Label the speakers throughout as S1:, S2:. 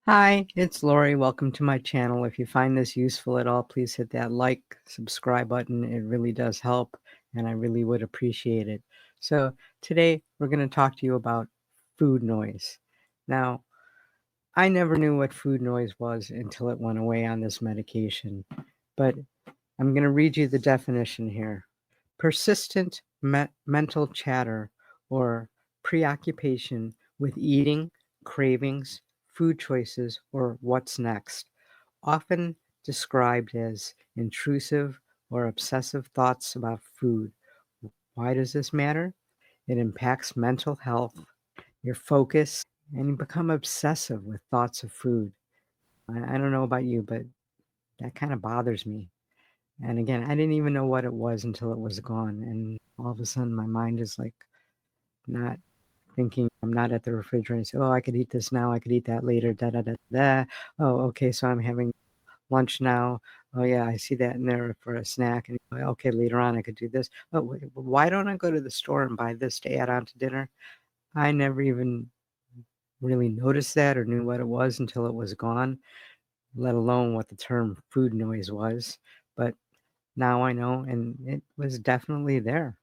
S1: Hi, it's Lori. Welcome to my channel. If you find this useful at all, please hit that like, subscribe button. It really does help, and I really would appreciate it. So today we're going to talk to you about food noise. Now, I never knew what food noise was until it went away on this medication, but I'm going to read you the definition here. Persistent mental chatter or preoccupation with eating, cravings, food choices, or what's next, often described as intrusive or obsessive thoughts about food. Why does this matter? It impacts mental health, your focus, and you become obsessive with thoughts of food. I don't know about you, but that kind of bothers me. And again, I didn't even know what it was until it was gone. And all of a sudden, my mind is like not thinking. I'm not at the refrigerator and say, oh, I could eat this now. I could eat that later. Da da da da. Oh, okay. So I'm having lunch now. Oh, yeah. I see that in there for a snack. And okay, later on, I could do this. Oh, wait, why don't I go to the store and buy this to add on to dinner? I never even really noticed that or knew what it was until it was gone, let alone what the term food noise was. But now I know, and it was definitely there.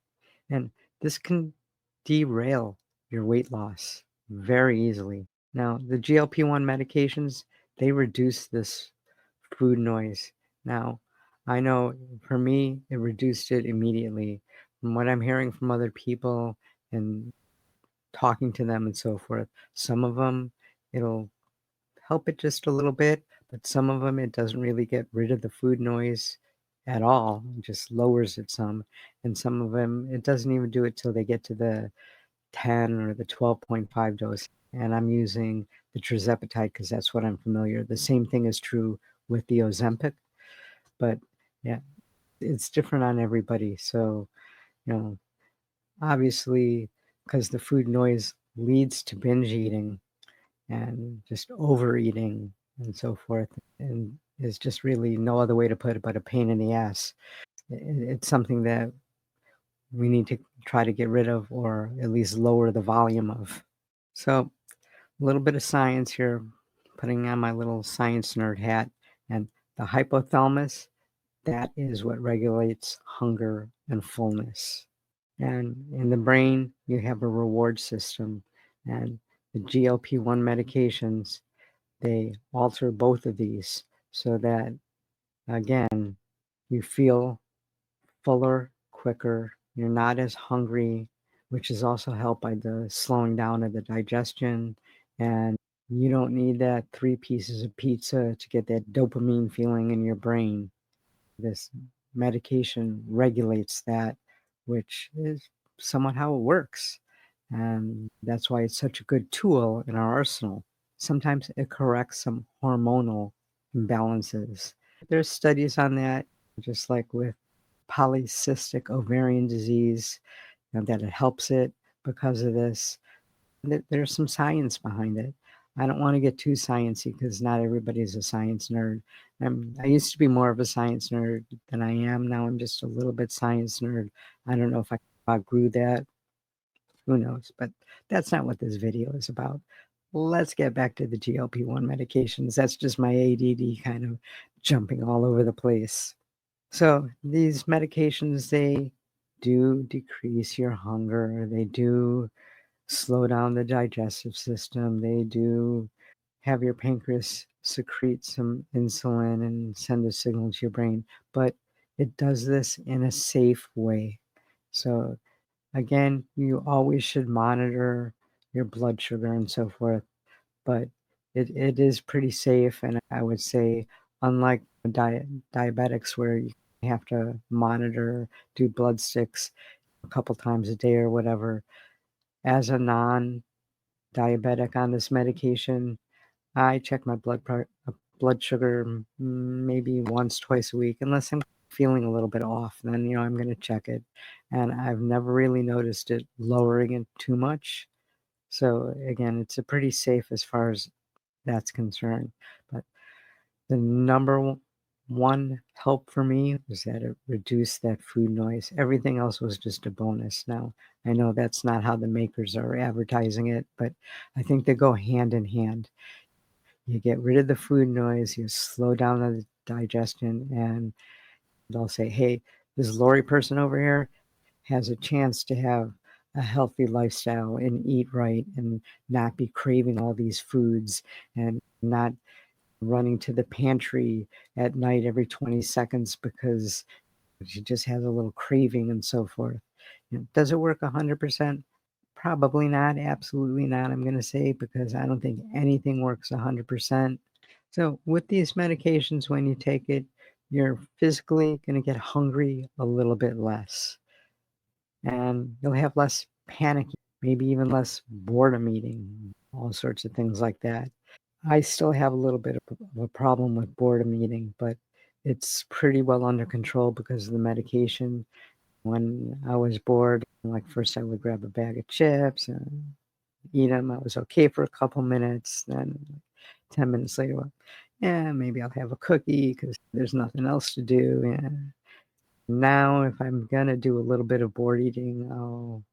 S1: And this can derail your weight loss very easily. Now, the GLP-1 medications, they reduce this food noise. Now, I know for me, it reduced it immediately. From what I'm hearing from other people and talking to them and so forth, some of them, it'll help it just a little bit, but some of them it doesn't really get rid of the food noise at all. It just lowers it some. And some of them it doesn't even do it till they get to the 10 or the 12.5 dose. And I'm using the tirzepatide because that's what I'm familiar. The same thing is true with the Ozempic, but yeah, it's different on everybody. So, you know, obviously, because the food noise leads to binge eating and just overeating and so forth, and is just really no other way to put it but a pain in the ass. It's something that we need to try to get rid of or at least lower the volume of. So, a little bit of science here, putting on my little science nerd hat. And the hypothalamus, that is what regulates hunger and fullness. And in the brain, you have a reward system. And the GLP-1 medications, they alter both of these so that, again, you feel fuller, quicker, you're not as hungry, which is also helped by the slowing down of the digestion. And you don't need that 3 pieces of pizza to get that dopamine feeling in your brain. This medication regulates that, which is somewhat how it works. And that's why it's such a good tool in our arsenal. Sometimes it corrects some hormonal imbalances. There's studies on that, just like with polycystic ovarian disease, that it helps it because of this. There's some science behind it. I don't want to get too sciencey because not everybody's a science nerd. I used to be more of a science nerd than I am. Now I'm just a little bit science nerd. I don't know if I outgrew that. Who knows? But that's not what this video is about. Let's get back to the GLP-1 medications. That's just my ADD kind of jumping all over the place. So these medications, they do decrease your hunger. They do slow down the digestive system. They do have your pancreas secrete some insulin and send a signal to your brain, but it does this in a safe way. So again, you always should monitor your blood sugar and so forth, but it is pretty safe. And I would say, unlike diabetics where you have to monitor, do blood sticks a couple times a day or whatever, as a non-diabetic on this medication, I check my blood sugar maybe once, twice a week, unless I'm feeling a little bit off. Then I'm going to check it, and I've never really noticed it lowering it too much. So again, it's a pretty safe as far as that's concerned. But the number one help for me was that it reduced that food noise. Everything else was just a bonus. Now, I know that's not how the makers are advertising it, but I think they go hand in hand. You get rid of the food noise, you slow down the digestion, and they'll say, "Hey, this Lori person over here has a chance to have a healthy lifestyle and eat right and not be craving all these foods and not running to the pantry at night every 20 seconds because she just has a little craving and so forth." Does it work 100%? Probably not. Absolutely not. I'm going to say because I don't think anything works 100%. So, with these medications, when you take it, you're physically going to get hungry a little bit less and you'll have less panic, maybe even less boredom eating, all sorts of things like that. I still have a little bit of a problem with boredom eating, but it's pretty well under control because of the medication. When I was bored, like first I would grab a bag of chips and eat them. I was okay for a couple minutes. Then 10 minutes later, well, yeah, maybe I'll have a cookie because there's nothing else to do. Yeah. Now, if I'm gonna do a little bit of board eating, I'll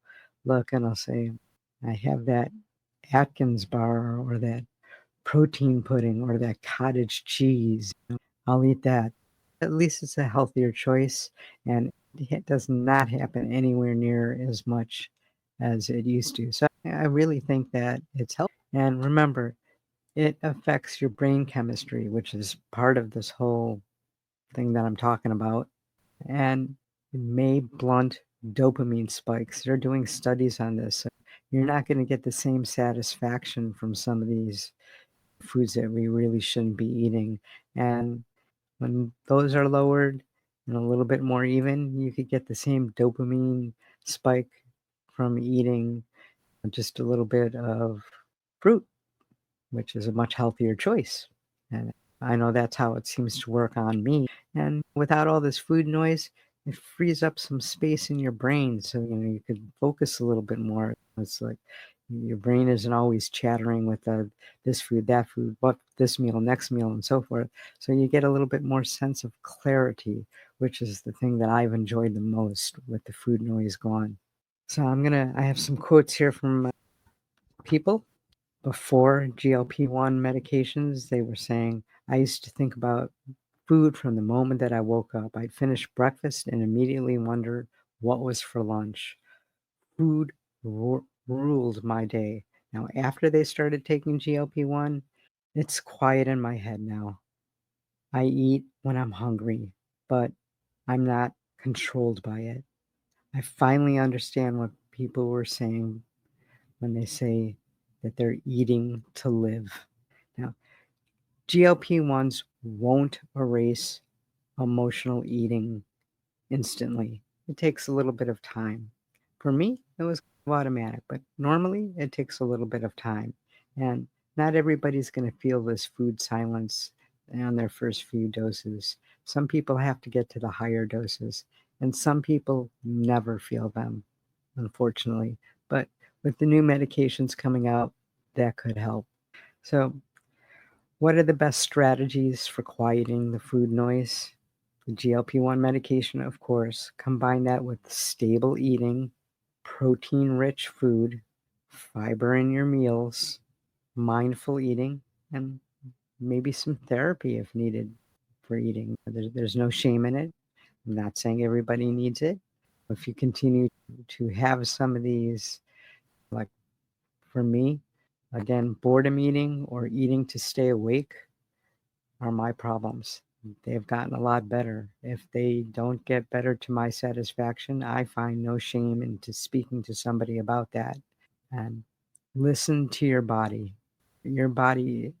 S1: look and I'll say, I have that Atkins bar or that protein pudding or that cottage cheese. I'll eat that. At least it's a healthier choice, and it does not happen anywhere near as much as it used to. So I really think that it's healthy. And remember, it affects your brain chemistry, which is part of this whole thing that I'm talking about. And it may blunt dopamine spikes. They're doing studies on this. So you're not going to get the same satisfaction from some of these foods that we really shouldn't be eating. And when those are lowered and a little bit more even, you could get the same dopamine spike from eating just a little bit of fruit, which is a much healthier choice. And I know that's how it seems to work on me. And without all this food noise, it frees up some space in your brain so you could focus a little bit more. It's like your brain isn't always chattering with this food, that food, what this meal, next meal, and so forth. So you get a little bit more sense of clarity, which is the thing that I've enjoyed the most with the food noise gone. So I have some quotes here from people before GLP-1 medications. They were saying, I used to think about food from the moment that I woke up. I'd finish breakfast and immediately wonder what was for lunch. Food ruled my day. Now, after they started taking GLP-1, it's quiet in my head now. I eat when I'm hungry, but I'm not controlled by it. I finally understand what people were saying when they say that they're eating to live. Now, GLP-1s won't erase emotional eating instantly. It takes a little bit of time. For me, it was automatic, but normally it takes a little bit of time. And not everybody's going to feel this food silence on their first few doses. Some people have to get to the higher doses, and some people never feel them, unfortunately. But with the new medications coming out, that could help. So, what are the best strategies for quieting the food noise? The GLP-1 medication, of course. Combine that with stable eating, protein-rich food, fiber in your meals, mindful eating, and maybe some therapy if needed for eating. There's no shame in it. I'm not saying everybody needs it. If you continue to have some of these, like for me, again, boredom eating or eating to stay awake are my problems. They've gotten a lot better. If they don't get better to my satisfaction, I find no shame into speaking to somebody about that. And listen to your body. Your body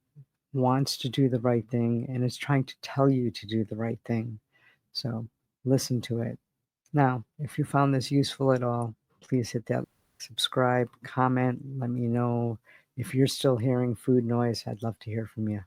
S1: wants to do the right thing and is trying to tell you to do the right thing. So listen to it. Now, if you found this useful at all, please hit that subscribe, comment, let me know if you're still hearing food noise. I'd love to hear from you.